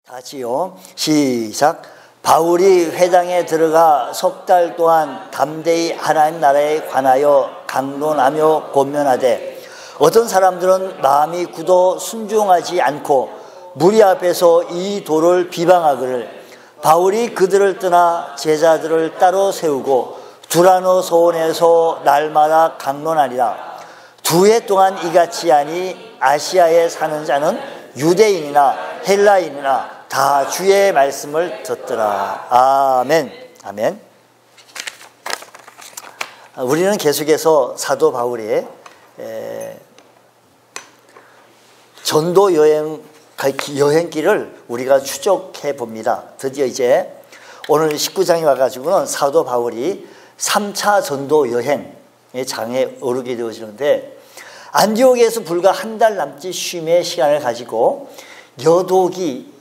다시요. 시작. 바울이 회당에 들어가 석 달 동안 담대히 하나님 나라에 관하여 강론하며 권면하되 어떤 사람들은 마음이 굳어 순종하지 않고 무리 앞에서 이 도를 비방하기를 바울이 그들을 떠나 제자들을 따로 세우고 두라노 소원에서 날마다 강론하리라. 2해 동안 이같이 하니 아시아에 사는 자는 유대인이나 헬라인이나 다 주의 말씀을 듣더라. 아멘. 아멘. 우리는 계속해서 사도 바울의 전도 여행길을 우리가 추적해 봅니다. 드디어 이제 오늘 19장에 와가지고는 사도 바울이 3차 전도 여행의 장에 오르게 되어지는데, 안디옥에서 불과 한 달 남짓 쉼의 시간을 가지고 여독이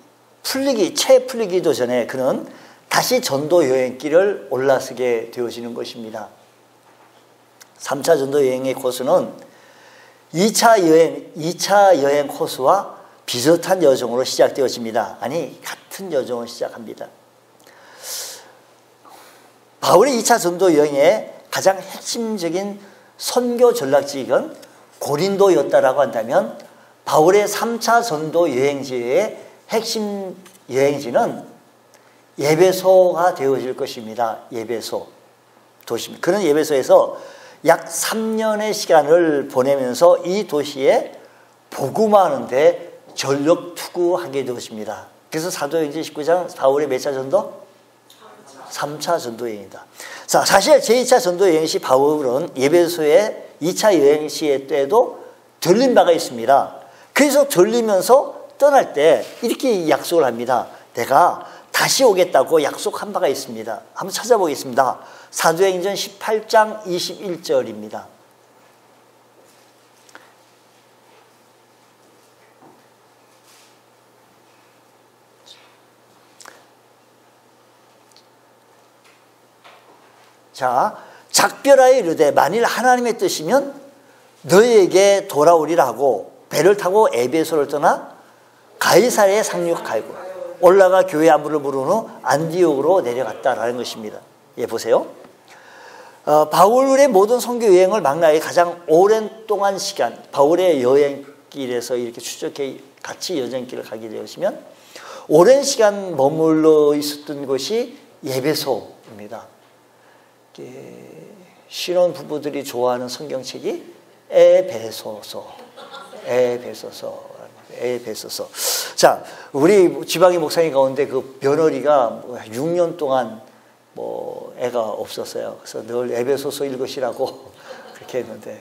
채 풀리기도 전에 그는 다시 전도 여행길을 올라서게 되어지는 것입니다. 3차 전도 여행의 코스는 2차 여행 코스와 비슷한 여정으로 시작되어집니다. 아니, 같은 여정을 시작합니다. 바울의 2차 전도 여행의 가장 핵심적인 선교 전략지역은 고린도였다라고 한다면, 바울의 3차 전도 여행지의 핵심 여행지는 에베소가 되어질 것입니다. 에베소 도시입니다. 그런 에베소에서 약 3년의 시간을 보내면서 이 도시에 복음화하는데 전력 투구하게 되었습니다. 그래서 사도행전 19장 바울의 몇 차 전도? 3차 전도 여행이다. 자, 사실 제2차 전도 여행 시 바울은 에베소의 2차 여행 시 때도 들린 바가 있습니다. 그래서 들리면서 떠날 때 이렇게 약속을 합니다. 내가 다시 오겠다고 약속한 바가 있습니다. 한번 찾아보겠습니다. 사도행전 18장 21절입니다. 자, 작별하여 이르되 만일 하나님의 뜻이면 너희에게 돌아오리라 하고 배를 타고 에베소를 떠나 가이사랴에 상륙하고 올라가 교회 안부를 물은 후 안디옥으로 내려갔다라는 것입니다. 예, 보세요. 바울의 모든 선교 여행을 막나에 가장 오랜 동안 시간, 바울의 여행길에서 이렇게 추적해 같이 여정길을 가게 되었으면 오랜 시간 머물러 있었던 곳이 에베소입니다. 신혼부부들이 좋아하는 성경책이 에베소서. 자, 우리 지방의 목사님 가운데 그 며느리가 6년 동안 애가 없었어요. 그래서 늘 에베소서 읽으시라고 그렇게 했는데,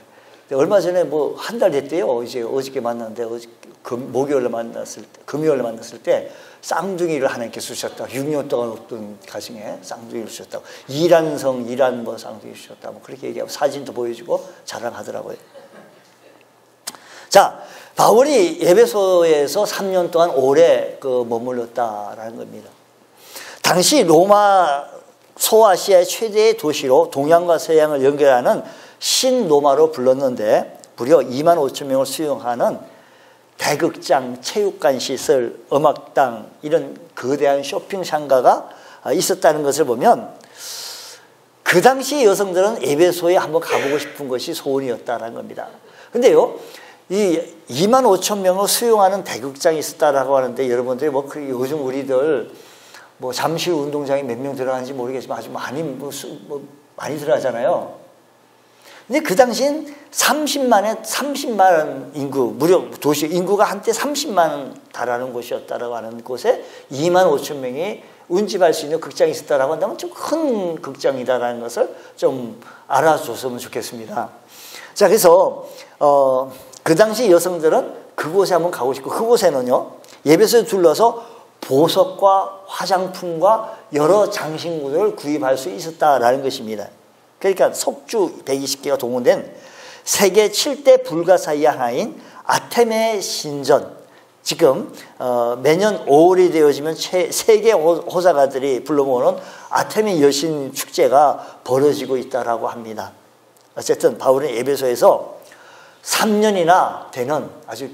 얼마 전에 한 달 됐대요. 이제 어저께 만났는데, 금요일에 만났을 때 쌍둥이를 하나님께 주셨다. 6년 동안 없던 가정에 쌍둥이를 주셨다고. 이란성 쌍둥이 주셨다고. 그렇게 얘기하고 사진도 보여주고 자랑하더라고요. 자, 바울이 에베소에서 3년 동안 오래 머물렀다라는 겁니다. 당시 로마 소아시아의 최대의 도시로 동양과 서양을 연결하는 신로마로 불렀는데, 무려 2만 5천 명을 수용하는 대극장, 체육관 시설, 음악당, 이런 거대한 쇼핑 상가가 있었다는 것을 보면 그 당시 여성들은 에베소에 한번 가보고 싶은 것이 소원이었다는 겁니다. 근데요, 이 2만 5천 명을 수용하는 대극장이 있었다라고 하는데, 여러분들이 요즘 우리들 잠실 운동장에 몇 명 들어가는지 모르겠지만 아주 많이 들어가잖아요. 근데 그 당시엔 30만 인구, 무려 도시 인구가 한때 30만 달하는 곳이었다라고 하는 곳에 2만 5천 명이 운집할 수 있는 극장이 있었다라고 한다면 좀 큰 극장이다라는 것을 좀 알아줬으면 좋겠습니다. 자, 그래서 그 당시 여성들은 그곳에 한번 가고 싶고, 그곳에는요, 에베소에 둘러서 보석과 화장품과 여러 장신구들을 구입할 수 있었다라는 것입니다. 그러니까 석주 120개가 동원된 세계 7대 불가사의 하나인 아테네 신전, 지금 매년 5월이 되어지면 세계 호사가들이 불러 모으는 아테네 여신 축제가 벌어지고 있다라고 합니다. 어쨌든 바울은 에베소에서 3년이나 되는 아주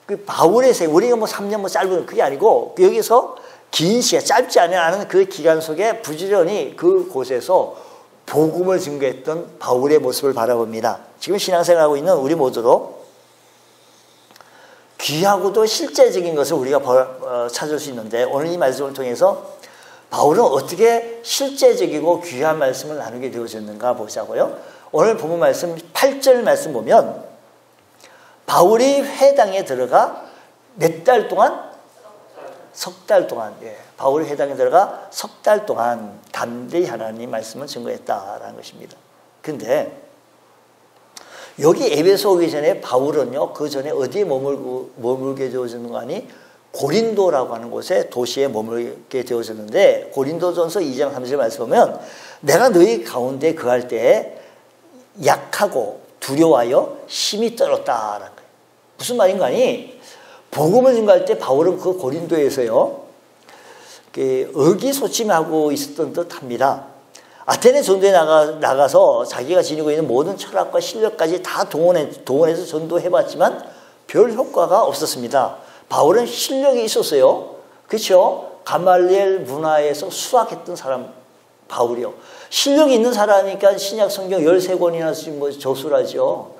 그 바울의 생, 우리가 뭐 3년 뭐 짧은 그게 아니고 여기서 긴 시간, 짧지 않은 그 기간 속에 부지런히 그곳에서 복음을 증거했던 바울의 모습을 바라봅니다. 지금 신앙생활하고 있는 우리 모두도 귀하고도 실제적인 것을 우리가 찾을 수 있는데 오늘 이 말씀을 통해서 바울은 어떻게 실제적이고 귀한 말씀을 나누게 되어졌는가 보자고요. 오늘 본문 말씀 8절 말씀 보면 바울이 회당에 들어가 몇 달 동안? 석 달 동안. 예. 바울이 회당에 들어가 석 달 동안 담대히 하나님 말씀을 증거했다라는 것입니다. 근데 여기 에베소 오기 전에 바울은요, 그 전에 어디에 머물게 되어졌는가 하니 고린도라고 하는 곳에 도시에 머물게 되어졌는데 고린도전서 2장 3절 말씀 보면 내가 너희 가운데 거할 때에 약하고 두려워하여 심히 떨었다라는 거예요. 무슨 말인가 하니 복음을 증거할 때 바울은 그 고린도에서요 의기소침하고 있었던 듯합니다. 아테네 전도에 나가서 자기가 지니고 있는 모든 철학과 실력까지 다 동원해서 전도해봤지만 별 효과가 없었습니다. 바울은 실력이 있었어요. 그렇죠? 가말리엘 문화에서 수학했던 사람 바울이요. 실력이 있는 사람이니까 신약 성경 13권이나 뭐 저술하죠.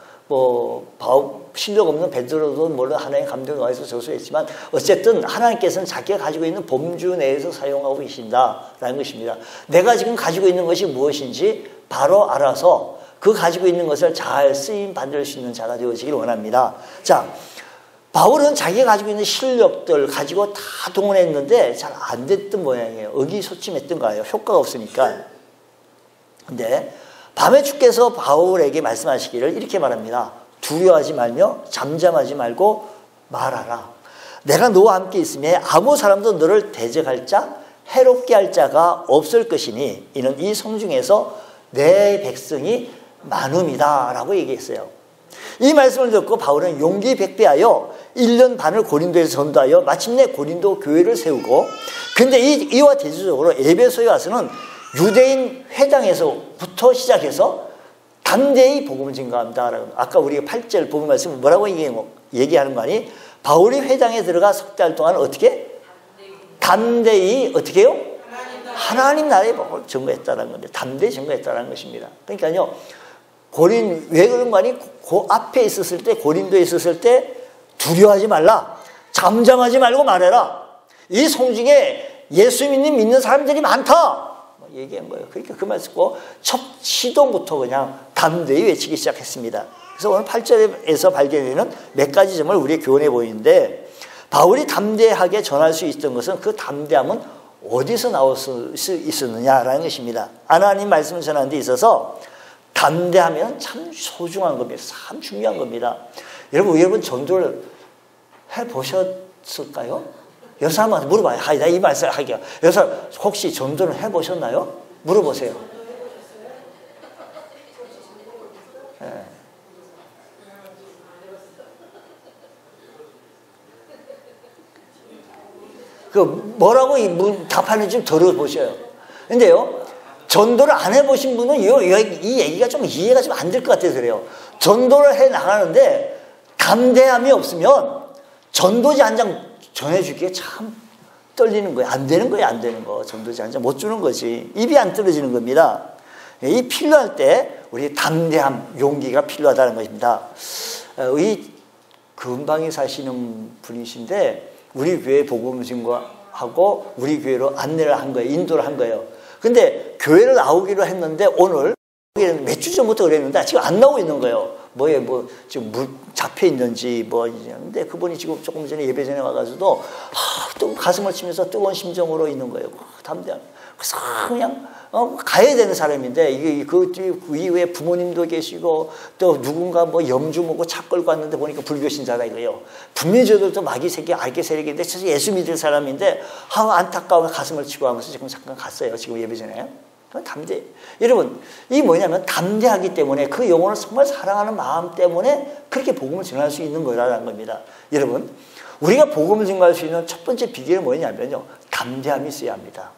실력 없는 베드로도 물론 하나님의 감동이 와서 저술했지만 어쨌든 하나님께서는 자기가 가지고 있는 범주 내에서 사용하고 계신다라는 것입니다. 내가 지금 가지고 있는 것이 무엇인지 바로 알아서 그 가지고 있는 것을 잘 쓰임 받을 수 있는 자가 되어지길 원합니다. 자, 바울은 자기가 가지고 있는 실력들 가지고 다 동원했는데 잘 안 됐던 모양이에요. 의기소침했던 거예요. 효과가 없으니까. 근데 밤에 주께서 바울에게 말씀하시기를 이렇게 말합니다. 두려워하지 말며 잠잠하지 말고 말하라. 내가 너와 함께 있음에 아무 사람도 너를 대적할 자, 해롭게 할 자가 없을 것이니 이는 이 성중에서 내 백성이 많음이다 라고 얘기했어요. 이 말씀을 듣고 바울은 용기 백배하여 1년 반을 고린도에서 전도하여 마침내 고린도 교회를 세우고 근데 이와 대조적으로 에베소에 와서는 유대인 회당에서부터 시작해서 담대히 복음을 증거합니다. 아까 우리가 8절 복음 말씀 뭐라고 얘기하는 거 아니? 바울이 회당에 들어가 석 달 동안 어떻게? 담대히 어떻게 해요? 하나님 나라의 복음을 증거했다는 건데 담대히 증거했다는 것입니다. 그러니까요. 왜 그런 거 아니? 그 앞에 있었을 때 고린도에 있었을 때 두려워하지 말라. 잠잠하지 말고 말해라. 이 성중에 예수 믿는 사람들이 많다. 얘기한 거예요. 그러니까 그 말 듣고 첫 시동부터 그냥 담대히 외치기 시작했습니다. 그래서 오늘 8절에서 발견되는 몇 가지 점을 우리의 교훈해 보이는데 바울이 담대하게 전할 수 있던 것은 그 담대함은 어디서 나올 수 있었느냐라는 것입니다. 하나님 말씀을 전하는 데 있어서 담대하면 참 소중한 겁니다. 참 중요한 겁니다. 여러분 전도를 해보셨을까요? 여러 사람한테 물어봐요. 나 이 말씀 할게요. 여러 사람 혹시 전도를 해보셨나요? 물어보세요. 네. 뭐라고 답하는지 좀 들어보셔요. 근데요, 전도를 안 해보신 분은 이 얘기가 좀 이해가 좀 안 될 것 같아서 그래요. 전도를 해 나가는데 담대함이 없으면 전도지 한 장 전해주기에 참 떨리는 거예요. 안 되는 거예요. 안 되는 거. 전도지 한 장 못 주는 거지. 입이 안 떨어지는 겁니다. 이 필요할 때 우리 담대함, 용기가 필요하다는 것입니다. 이 근방에 사시는 분이신데 우리 교회 복음 증거하고 우리 교회로 안내를 한 거예요. 인도를 한 거예요. 근데 교회를 나오기로 했는데 오늘 몇 주 전부터 그랬는데 지금 안 나오고 있는 거예요. 지금 잡혀 있는지 근데 그분이 지금 조금 전에 예배 전에 와가지고도 또 가슴을 치면서 뜨거운 심정으로 있는 거예요. 담대함. 그래서 그냥 가야 되는 사람인데 그 이후에 부모님도 계시고 또 누군가 염주 먹고 차 끌고 왔는데 보니까 불교 신자다 이거예요. 분명히 저들도 마귀 세계 알게 세력인데 진짜 예수 믿을 사람인데 안타까워 가슴을 치고 하면서 지금 잠깐 갔어요. 지금 예배 전에. 담대. 여러분, 이 뭐냐면 담대하기 때문에 그 영혼을 정말 사랑하는 마음 때문에 그렇게 복음을 전할 수 있는 거라는 겁니다. 여러분, 우리가 복음을 증거할 수 있는 첫 번째 비결은 뭐냐면요. 담대함이 있어야 합니다.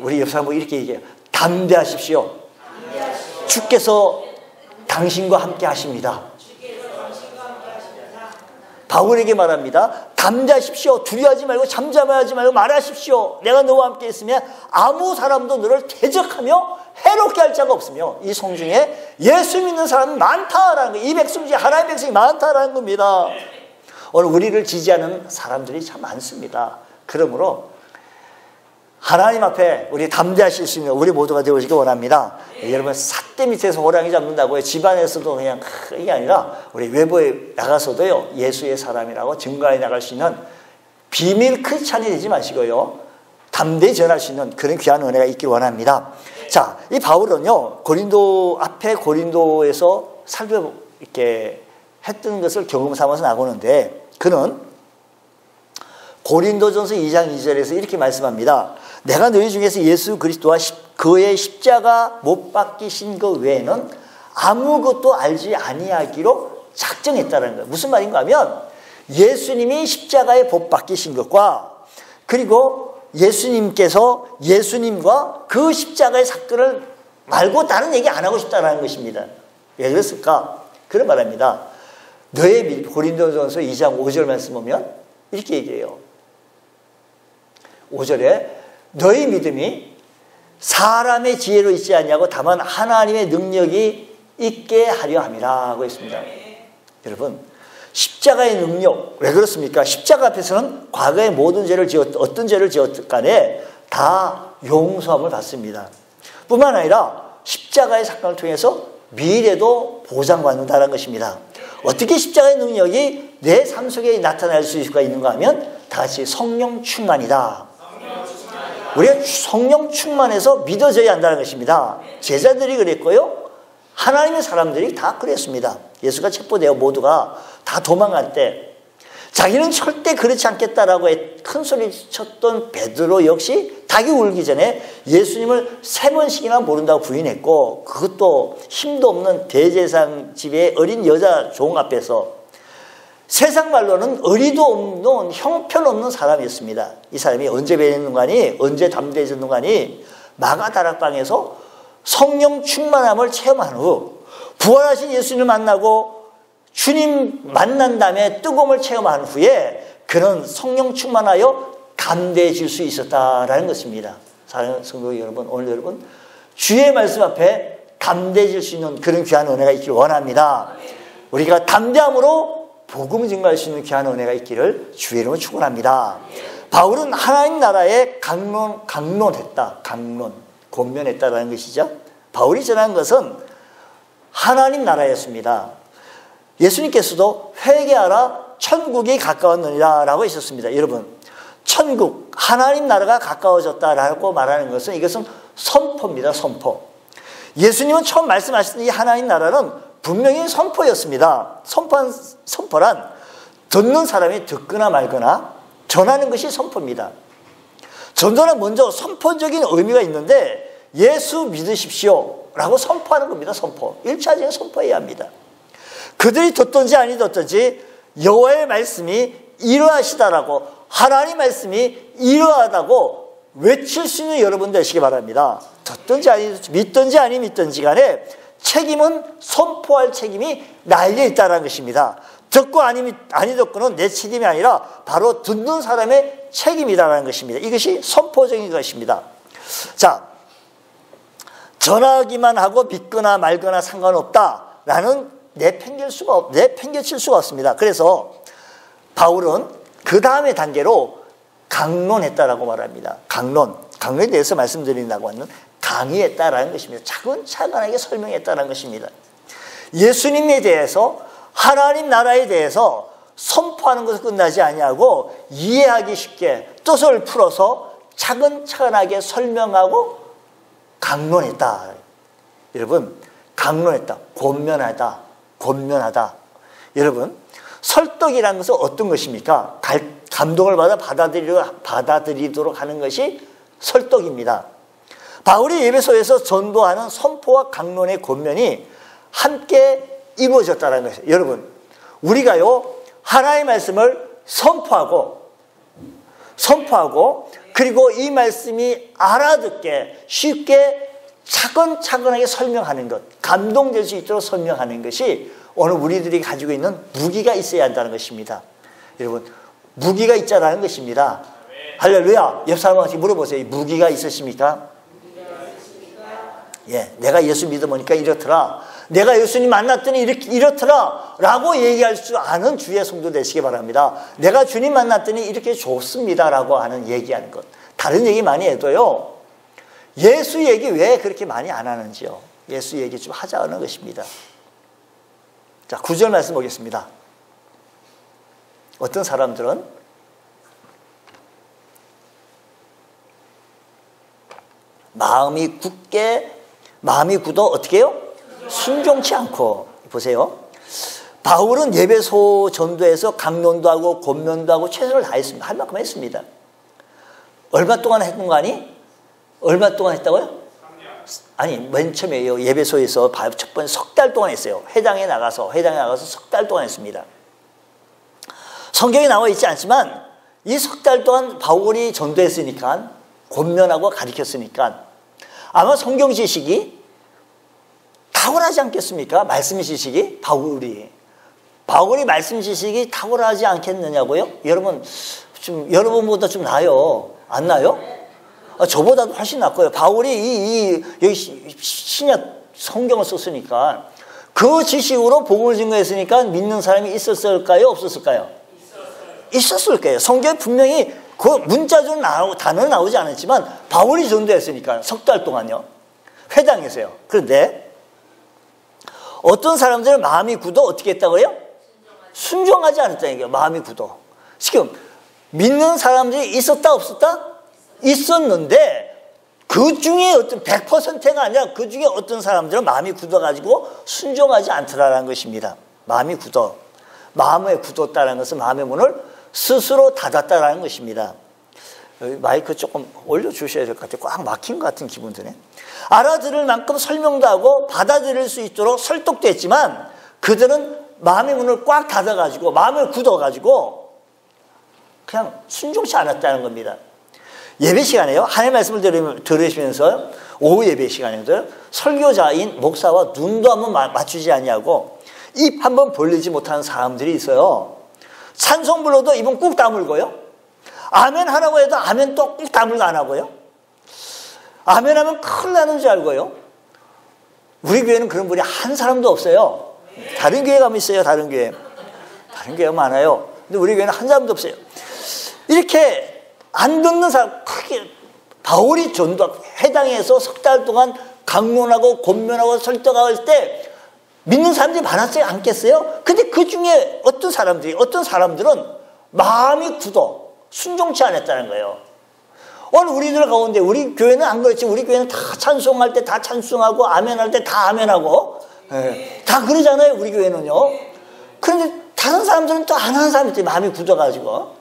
우리 옆 사람 이렇게 얘기해요. 담대하십시오. 주께서 당신과 함께 하십니다. 바울에게 말합니다. 담대하십시오. 두려워하지 말고 잠잠하지 말고 말하십시오. 내가 너와 함께 있으면 아무 사람도 너를 대적하며 해롭게 할 자가 없으며, 이 성중에 예수 믿는 사람은 많다라는 거예요. 이 백성 중에 하나님의 백성이 많다라는 겁니다. 오늘 우리를 지지하는 사람들이 참 많습니다. 그러므로 하나님 앞에 우리 담대하실 수 있는 우리 모두가 되어지기 원합니다. 여러분, 삿대 밑에서 호랑이 잡는다고요. 집안에서도 그냥 이게 아니라 우리 외부에 나가서도요, 예수의 사람이라고 증거해 나갈 수 있는 비밀 크리스찬이 되지 마시고요, 담대히 전할 수 있는 그런 귀한 은혜가 있길 원합니다. 자, 이 바울은요, 고린도에서 살펴 이렇게 했던 것을 경험 삼아서 나오는데, 그는 고린도전서 2장 2절에서 이렇게 말씀합니다. 내가 너희 중에서 예수 그리스도와 그의 십자가 못 박히신 것 외에는 아무것도 알지 아니하기로 작정했다는 거예요. 무슨 말인가 하면, 예수님이 십자가에 못 박히신 것과, 그리고 예수님과 그 십자가의 사건을 말고 다른 얘기 안 하고 싶다는 것입니다. 왜 그랬을까? 그런 말합니다. 고린도전서 2장 5절 말씀 보면 이렇게 얘기해요. 5절에 너희 믿음이 사람의 지혜로 있지 않냐고 다만 하나님의 능력이 있게 하려 함이라 하고 있습니다. 여러분, 십자가의 능력, 왜 그렇습니까? 십자가 앞에서는 과거의 모든 죄를 어떤 죄를 지었든 간에 다 용서함을 받습니다. 뿐만 아니라 십자가의 사건을 통해서 미래도 보장받는다는 것입니다. 어떻게 십자가의 능력이 내 삶 속에 나타날 수가 있는가 하면 다 같이 성령 충만이다. 우리가 성령 충만해서 믿어져야 한다는 것입니다. 제자들이 그랬고요, 하나님의 사람들이 다 그랬습니다. 예수가 체포되어 모두가 다 도망갈 때 자기는 절대 그렇지 않겠다라고 큰 소리 쳤던 베드로 역시 닭이 울기 전에 예수님을 3번씩이나 모른다고 부인했고, 그것도 힘도 없는 대제사장 집의 어린 여자 종 앞에서, 세상 말로는 의리도 없는 형편없는 사람이었습니다. 이 사람이 언제 배웠는가니, 언제 담대해졌는가니, 마가다락방에서 성령 충만함을 체험한 후 부활하신 예수님을 만나고 주님 만난 다음에 뜨거움을 체험한 후에 그는 성령 충만하여 담대해질 수 있었다라는 것입니다. 사랑하는 성도 여러분, 오늘 여러분 주의 말씀 앞에 담대해질 수 있는 그런 귀한 은혜가 있기를 원합니다. 우리가 담대함으로 복음을 증거할 수 있는 귀한 은혜가 있기를 주의 이름으로 축원합니다. 바울은 하나님 나라에 강론했다. 권면했다라는 것이죠. 바울이 전한 것은 하나님 나라였습니다. 예수님께서도 회개하라 천국이 가까웠느니라 라고 하셨습니다. 여러분, 천국, 하나님 나라가 가까워졌다라고 말하는 것은 이것은 선포입니다. 선포. 예수님은 처음 말씀하신 이 하나님 나라는 분명히 선포였습니다. 선포란 듣는 사람이 듣거나 말거나 전하는 것이 선포입니다. 전도는 먼저 선포적인 의미가 있는데 예수 믿으십시오 라고 선포하는 겁니다. 선포. 1차적인 선포해야 합니다. 그들이 듣든지 아니 듣든지 여호와의 말씀이 이러하시다라고, 하나님 말씀이 이러하다고 외칠 수 있는 여러분 되시기 바랍니다. 듣든지 아니 믿든지 아니 믿든지 간에 책임은 선포할 책임이 나에게 있다는 것입니다. 듣고 아니 듣고는 내 책임이 아니라 바로 듣는 사람의 책임이라는 것입니다. 이것이 선포적인 것입니다. 자, 전하기만 하고 믿거나 말거나 상관없다라는 내팽개칠 수가 없습니다. 그래서 바울은 그 다음의 단계로 강론했다라고 말합니다. 강론에 대해서 말씀드린다고 하는 강의했다라는 것입니다. 차근차근하게 설명했다는 것입니다. 예수님에 대해서, 하나님 나라에 대해서 선포하는 것을 끝나지 아니하고 이해하기 쉽게 뜻을 풀어서 차근차근하게 설명하고 강론했다. 여러분, 강론했다, 권면하다. 여러분, 설득이라는 것은 어떤 것입니까? 감동을 받아 받아들이도록 하는 것이 설득입니다. 바울이 에베소에서 전도하는 선포와 강론의 권면이 함께 이루어졌다는 것이에요. 여러분, 우리가요, 하나님의 말씀을 선포하고 그리고 이 말씀이 알아듣게 쉽게 차근차근하게 설명하는 것, 감동될 수 있도록 설명하는 것이 오늘 우리들이 가지고 있는 무기가 있어야 한다는 것입니다. 여러분, 무기가 있자라는 것입니다. 할렐루야. 옆 사람한테 물어보세요. 무기가 있으십니까? 예, 내가 예수 믿어보니까 이렇더라. 내가 예수님 만났더니 이렇더라. 라고 얘기할 수 아는 주의 성도 되시기 바랍니다. 내가 주님 만났더니 이렇게 좋습니다. 라고 하는 얘기하는 것. 다른 얘기 많이 해도요. 예수 얘기 왜 그렇게 많이 안 하는지요. 예수 얘기 좀 하자는 것입니다. 자, 9절 말씀 보겠습니다. 어떤 사람들은 마음이 굳어 어떻게 해요? 순종치 않고. 보세요. 바울은 예배소 전도에서 강론도 하고 권면도 하고 최선을 다했습니다. 할 만큼 했습니다. 얼마 동안 했는 거 아니? 얼마 동안 했다고요? 아니, 맨 처음에요. 예배소에서 첫 번째 석 달 동안 했어요. 회당에 나가서 석 달 동안 했습니다. 성경에 나와 있지 않지만 이 석 달 동안 바울이 전도했으니까, 권면하고 가르쳤으니까 아마 성경 지식이 탁월하지 않겠습니까? 말씀 지식이 바울이 말씀 지식이 탁월하지 않겠느냐고요? 여러분, 좀 여러분보다 좀 나아요. 안 나요? 저보다도 훨씬 낫고요. 바울이 여기 신약 성경을 썼으니까 그 지식으로 복음을 증거했으니까 믿는 사람이 있었을까요? 없었을까요? 있었을 거예요. 성경에 분명히 그 문자적으로 단어는 나오지 않았지만 바울이 전도했으니까 석 달 동안요. 회당에서요. 그런데 어떤 사람들은 마음이 굳어 어떻게 했다고요? 순종하지 않았다는 얘기예요. 마음이 굳어. 지금 믿는 사람들이 있었다 없었다? 있었는데 그 중에 어떤 100%가 아니라 그 중에 어떤 사람들은 마음이 굳어가지고 순종하지 않더라라는 것입니다. 마음이 굳어. 마음에 굳었다는 것은 마음의 문을 스스로 닫았다라는 것입니다. 마이크 조금 올려주셔야 될 것 같아요. 꽉 막힌 것 같은 기분 드네. 알아들을 만큼 설명도 하고 받아들일 수 있도록 설득도 했지만 그들은 마음의 문을 꽉 닫아가지고 마음을 굳어가지고 그냥 순종치 않았다는 겁니다. 예배 시간에요. 하나님의 말씀을 들으시면서 오후 예배 시간에도 설교자인 목사와 눈도 한번 맞추지 아니하고 입 한번 벌리지 못하는 사람들이 있어요. 찬송 불러도 입은 꾹 다물고요. 아멘 하라고 해도 아멘 또 꾹 다물고 안 하고요. 아멘 하면 큰일 나는 줄 알고요. 우리 교회는 그런 분이 한 사람도 없어요. 다른 교회 가면 있어요. 다른 교회 많아요. 근데 우리 교회는 한 사람도 없어요. 이렇게 안 듣는 사람, 크게 바울이 회당에서 석 달 동안 강론하고 권면하고 설득할 때 믿는 사람들이 많았지 않겠어요? 근데 그 중에 어떤 사람들은 마음이 굳어 순종치 않았다는 거예요. 오늘 우리들 가운데 우리 교회는 안 그렇지. 우리 교회는 다 찬송할 때 다 찬송하고 아멘할 때 다 아멘하고 다 그러잖아요. 우리 교회는요. 그런데 다른 사람들은 또 안 하는 사람들이 마음이 굳어가지고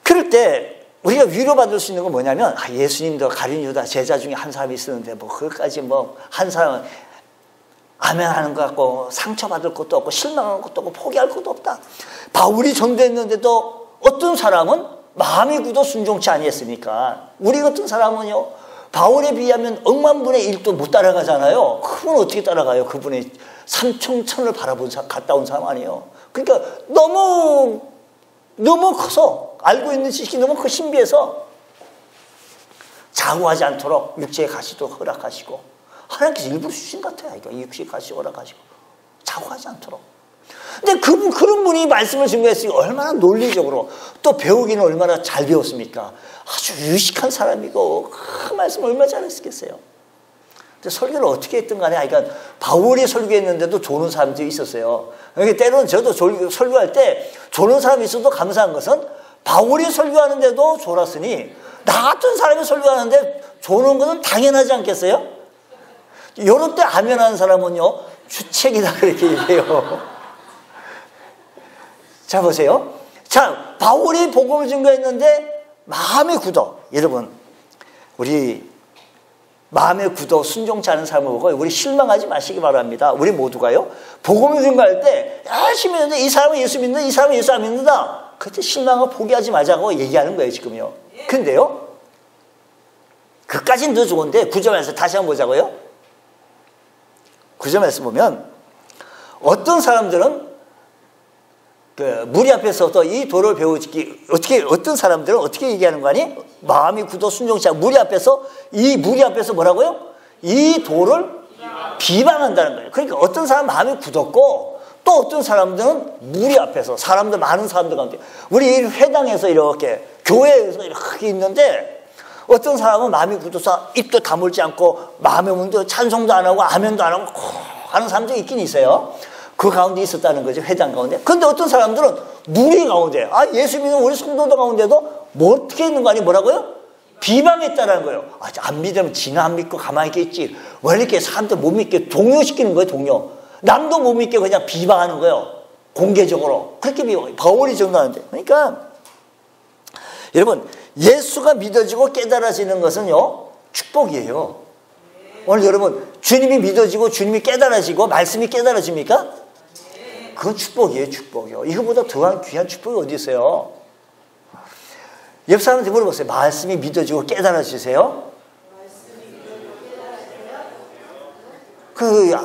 그럴 때 우리가 위로받을 수 있는 건 뭐냐면 예수님도 가룟 유다 제자 중에 한 사람이 있었는데 뭐 그것까지 뭐 한 사람은 아멘하는 것 같고 상처받을 것도 없고 실망할 것도 없고 포기할 것도 없다. 바울이 전도했는데도 어떤 사람은 마음이 굳어 순종치 아니했으니까 우리 같은 사람은요 바울에 비하면 억만분의 1도 못 따라가잖아요. 그분 어떻게 따라가요? 그분의 삼총천을 바라본 갔다 온 사람 아니에요. 그러니까 너무 커서 알고 있는 지식이 너무 신비해서 장구하지 않도록 육체의 가시도 허락하시고 하나님께서 일부러 주신 것 같아요. 육체의 가시 허락하시고 장구하지 않도록. 근데 그런 분이 말씀을 증거했으니 얼마나 논리적으로 또 배우기는 얼마나 잘 배웠습니까? 아주 유식한 사람이고 그 말씀을 얼마나 잘했겠어요. 근데 설교를 어떻게 했든 간에 그러니까 바울이 설교했는데도 조는 사람들이 있었어요. 그러니까 때로는 저도 설교할 때 조는 사람이 있어도 감사한 것은 바울이 설교하는데도 졸았으니 나 같은 사람이 설교하는데 조는 것은 당연하지 않겠어요? 이럴 때 아멘하는 사람은요 주책이다 그렇게 얘기해요. 자 보세요. 자 바울이 복음을 증거했는데 마음에 굳어. 여러분 우리 마음에 굳어 순종치 않은 삶을 보고 우리 실망하지 마시기 바랍니다. 우리 모두가요 복음을 증거할 때 열심히 했는데 이 사람은 예수 믿는다 이 사람은 예수 안 믿는다 그때 실망을 포기하지 말자고 얘기하는 거예요 지금요. 근데요 그까지는 더 좋은데 9절에서 다시 한번 보자고요. 9절에서 보면 어떤 사람들은 무리 앞에서부터 이 도를 배우기, 어떤 사람들은 어떻게 얘기하는 거 아니? 마음이 굳어 순종치 않고 무리 앞에서 뭐라고요? 이 도를 비방한다는 거예요. 그러니까 어떤 사람은 마음이 굳었고 또 어떤 사람들은 무리 앞에서 많은 사람들 가운데 우리 회당에서 이렇게 교회에서 이렇게 있는데 어떤 사람은 마음이 굳어서 입도 다물지 않고 마음의 문도 찬송도 안 하고 아멘도 안 하고 하는 사람들이 있긴 있어요. 그 가운데 있었다는 거죠. 회당 가운데. 그런데 어떤 사람들은 무리 가운데 예수 믿는 우리 성도들 가운데도 뭐 어떻게 있는 거 아니 뭐라고요? 비방했다는 거예요. 안 믿으면 지나 안 믿고 가만히 있겠지. 왜 이렇게 사람들 못 믿게 동요시키는 거예요. 동요. 남도 못 믿게 그냥 비방하는 거예요. 공개적으로. 그렇게 비방해요. 바울이 정도하는데. 그러니까 여러분 예수가 믿어지고 깨달아지는 것은요 축복이에요. 오늘 여러분 주님이 믿어지고 주님이 깨달아지고 말씀이 깨달아집니까? 그건 축복이에요. 축복이요. 이거보다 더한 귀한 축복이 어디 있어요? 옆 사람한테 물어보세요. 말씀이 믿어지고 깨달아지세요?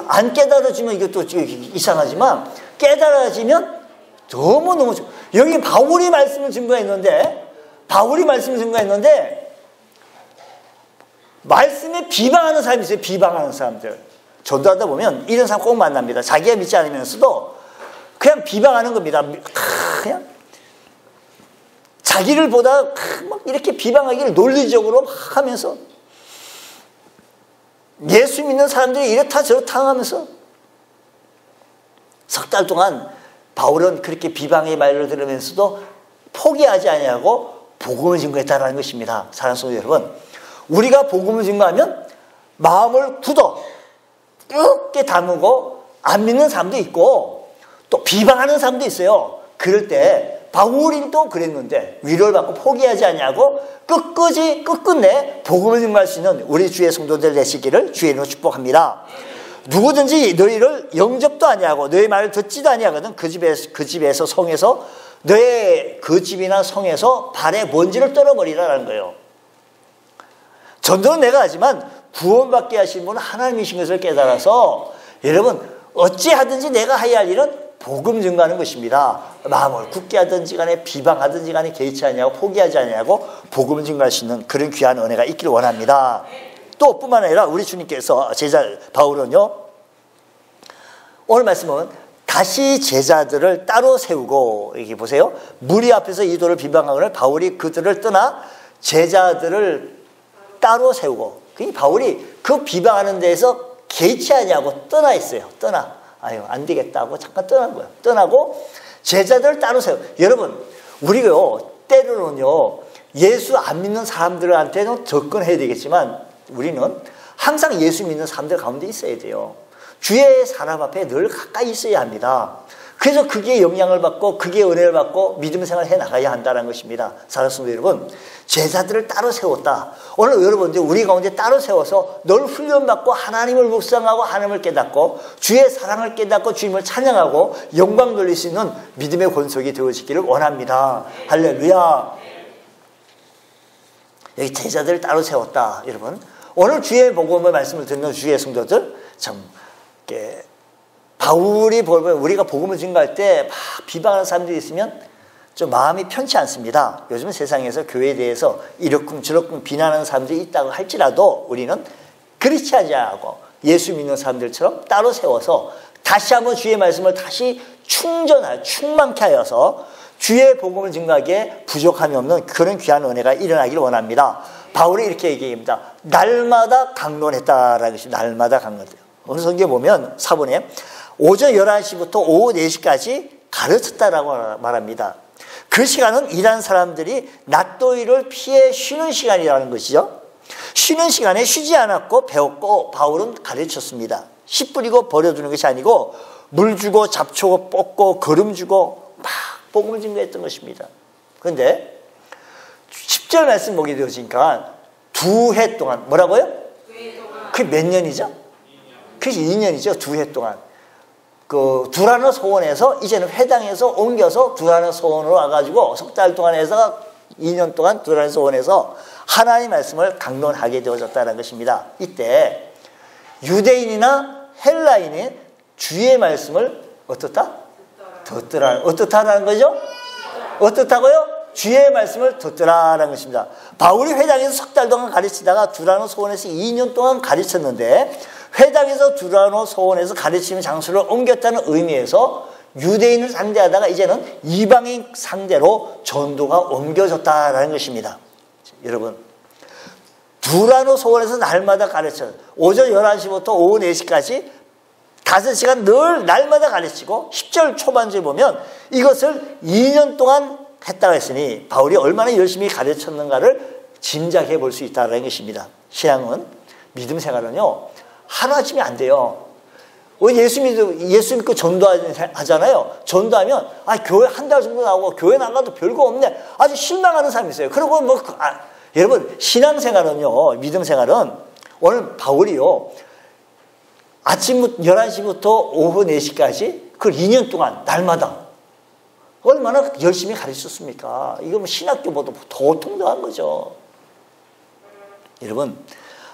안 깨달아지면 이것도 이상하지만 깨달아지면 너무너무 여기 바울이 말씀을 증거했는데 말씀에 비방하는 사람이 있어요. 비방하는 사람들. 전도하다 보면 이런 사람 꼭 만납니다. 자기가 믿지 않으면서도 그냥 비방하는 겁니다. 그냥 자기를 보다 막 이렇게 비방하기를 논리적으로 막 하면서 예수 믿는 사람들이 이렇다 저렇다 하면서 석 달 동안 바울은 그렇게 비방의 말을 들으면서도 포기하지 아니하고 복음을 증거했다는 것입니다. 사랑하는 성도 여러분, 우리가 복음을 증거하면 마음을 굳어 끄게 다무고 안 믿는 사람도 있고 또 비방하는 사람도 있어요. 그럴 때 바울이 또 그랬는데 위로를 받고 포기하지 아니하고 끝끝내 복음을 증거할 수 있는 우리 주의 성도들 되시기를 주의 이름으로 축복합니다. 누구든지 너희를 영접도 아니하고 너희 말을 듣지도 아니하거든 그 집에서 성에서 너의 그 집이나 성에서 발에 먼지를 떨어버리라는 거예요. 전도는 내가 하지만 구원받게 하신 분은 하나님이신 것을 깨달아서 여러분 어찌하든지 내가 해야 할 일은 복음 증거하는 것입니다. 마음을 굳게 하든지 간에 비방하든지 간에 개의치 아니하고 포기하지 아니하고 복음을 증거할 수 있는 그런 귀한 은혜가 있기를 원합니다. 또 뿐만 아니라 우리 주님께서 제자 바울은요 오늘 말씀은 다시 제자들을 따로 세우고 여기 보세요. 무리 앞에서 이 도를 비방하거늘 바울이 그들을 떠나 제자들을 따로 세우고 바울이 그 비방하는 데에서 개의치 아니하고 떠나 있어요. 안 되겠다고 잠깐 떠난 거예요. 떠나고 제자들을 따로 세워. 여러분 우리가요 때로는요 예수 안 믿는 사람들한테는 접근해야 되겠지만 우리는 항상 예수 믿는 사람들 가운데 있어야 돼요. 주의 사람 앞에 늘 가까이 있어야 합니다. 그래서 그게 영향을 받고 그게 은혜를 받고 믿음 생활을 해나가야 한다는 것입니다. 사랑하는 여러분 제자들을 따로 세웠다. 오늘 여러분들 우리 가운데 따로 세워서 늘 훈련받고 하나님을 묵상하고 하나님을 깨닫고 주의 사랑을 깨닫고 주님을 찬양하고 영광 돌릴 수 있는 믿음의 권속이 되어지기를 원합니다. 할렐루야. 여기 제자들을 따로 세웠다. 여러분 오늘 주의 복음을 말씀을 듣는 주의 성도들 참 바울이 보면 우리가 복음을 증거할 때 막 비방하는 사람들이 있으면 좀 마음이 편치 않습니다. 요즘 세상에서 교회에 대해서 이러쿵 저러쿵 비난하는 사람들이 있다고 할지라도 우리는 그렇지 않고 예수 믿는 사람들처럼 따로 세워서 다시 한번 주의 말씀을 다시 충만케 하여서 주의 복음을 증거하기에 부족함이 없는 그런 귀한 은혜가 일어나기를 원합니다. 바울이 이렇게 얘기합니다. 날마다 강론했다라는 것이 날마다 강론해요. 오늘 성경에 보면 사본에 오전 11시부터 오후 4시까지 가르쳤다라고 말합니다. 그 시간은 일하는 사람들이 낮더위를 피해 쉬는 시간이라는 것이죠. 쉬는 시간에 쉬지 않았고 배웠고 바울은 가르쳤습니다. 씨 뿌리고 버려두는 것이 아니고 물 주고 잡초고 뽑고 거름 주고 막 복음을 증거했던 것입니다. 그런데 10절 말씀 보게 되어지니까 2해 동안 뭐라고요? 그게 몇 년이죠? 그게 2년이죠. 2해 동안. 두라노 소원에서 이제는 회당에서 옮겨서 두라노 소원으로 와가지고 석 달 동안 해서 2년 동안 두라노 소원에서 하나님의 말씀을 강론하게 되어졌다는 것입니다. 이때 유대인이나 헬라인이 주의 말씀을 어떻다? 듣더라. 어떻다라는 거죠? 어떻다고요? 주의 말씀을 듣더라라는 것입니다. 바울이 회당에서 석 달 동안 가르치다가 두라노 소원에서 2년 동안 가르쳤는데, 회당에서 두라노 소원에서 가르치는 장소를 옮겼다는 의미에서 유대인을 상대하다가 이제는 이방인 상대로 전도가 옮겨졌다라는 것입니다. 여러분, 두라노 소원에서 날마다 가르쳐요. 오전 11시부터 오후 4시까지 5시간 늘 날마다 가르치고 10절 초반절 보면 이것을 2년 동안 했다고 했으니 바울이 얼마나 열심히 가르쳤는가를 짐작해 볼 수 있다는 것입니다. 신앙은, 믿음 생활은요, 하루아침에 안 돼요. 예수 믿고 전도하잖아요. 전도하면, 교회 한 달 정도 나오고, 교회 나가도 별거 없네. 아주 실망하는 사람이 있어요. 그리고 여러분, 신앙생활은요, 믿음 생활은, 오늘 바울이요, 아침부터 11시부터 오후 4시까지, 그걸 2년 동안, 날마다, 얼마나 열심히 가르쳤습니까? 이거 뭐 신학교보다 더 통통한 거죠. 여러분,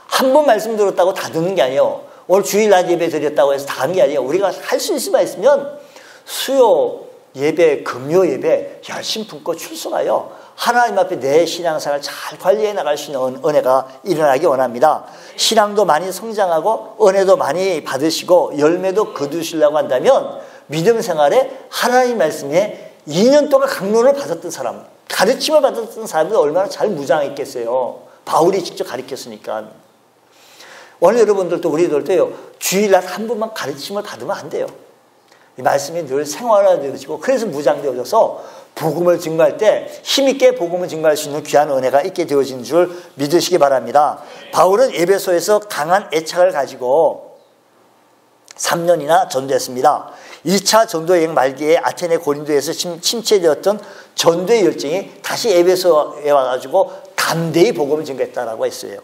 한 번 말씀 들었다고 다 듣는 게 아니에요. 오늘 주일날 예배 드렸다고 해서 다 하는 게 아니에요. 우리가 할 수 있을 수만 있으면 수요 예배, 금요 예배 열심히 품고 출석하여 하나님 앞에 내 신앙생활을 잘 관리해 나갈 수 있는 은혜가 일어나기 원합니다. 신앙도 많이 성장하고 은혜도 많이 받으시고 열매도 거두시려고 한다면 믿음 생활에 하나님 말씀에 2년 동안 강론을 받았던 사람, 가르침을 받았던 사람들이 얼마나 잘 무장했겠어요. 바울이 직접 가르쳤으니까. 오늘 여러분들도 우리들도요, 주일날 한 번만 가르침을 받으면 안 돼요. 이 말씀이 늘 생활화되어지고, 그래서 무장되어져서 복음을 증거할 때 힘있게 복음을 증거할 수 있는 귀한 은혜가 있게 되어진 줄 믿으시기 바랍니다. 바울은 에베소에서 강한 애착을 가지고 3년이나 전도했습니다. 2차 전도여행 말기에 아테네 고린도에서 침체되었던 전도의 열정이 다시 에베소에 와가지고 담대히 복음을 증거했다라고 했어요.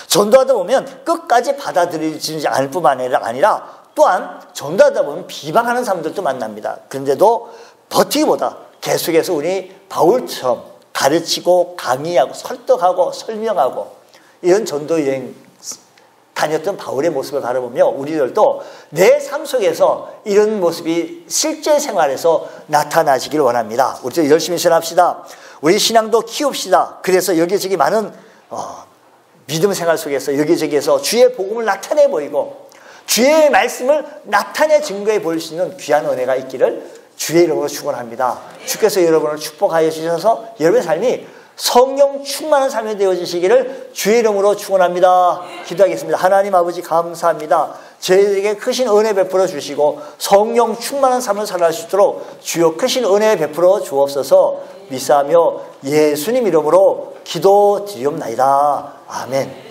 전도하다 보면 끝까지 받아들이지 않을 뿐만 아니라 또한 전도하다 보면 비방하는 사람들도 만납니다. 그런데도 버티기보다 계속해서 우리 바울처럼 가르치고 강의하고 설득하고 설명하고 이런 전도여행 다녔던 바울의 모습을 바라보며 우리들도 내 삶 속에서 이런 모습이 실제 생활에서 나타나시길 원합니다. 우리도 열심히 신합시다. 우리 신앙도 키웁시다. 그래서 여기저기 많은 믿음 생활 속에서 여기저기에서 주의 복음을 나타내 보이고 주의 말씀을 나타내 증거해 보일 수 있는 귀한 은혜가 있기를 주의 이름으로 축원합니다. 주께서 여러분을 축복하여 주셔서 여러분의 삶이 성령 충만한 삶이 되어지시기를 주의 이름으로 축원합니다. 기도하겠습니다. 하나님 아버지 감사합니다. 저희에게 크신 은혜 베풀어 주시고 성령 충만한 삶을 살아갈 수 있도록 주여 크신 은혜 베풀어 주옵소서. 미사하며 예수님 이름으로 기도드리옵나이다. 아멘.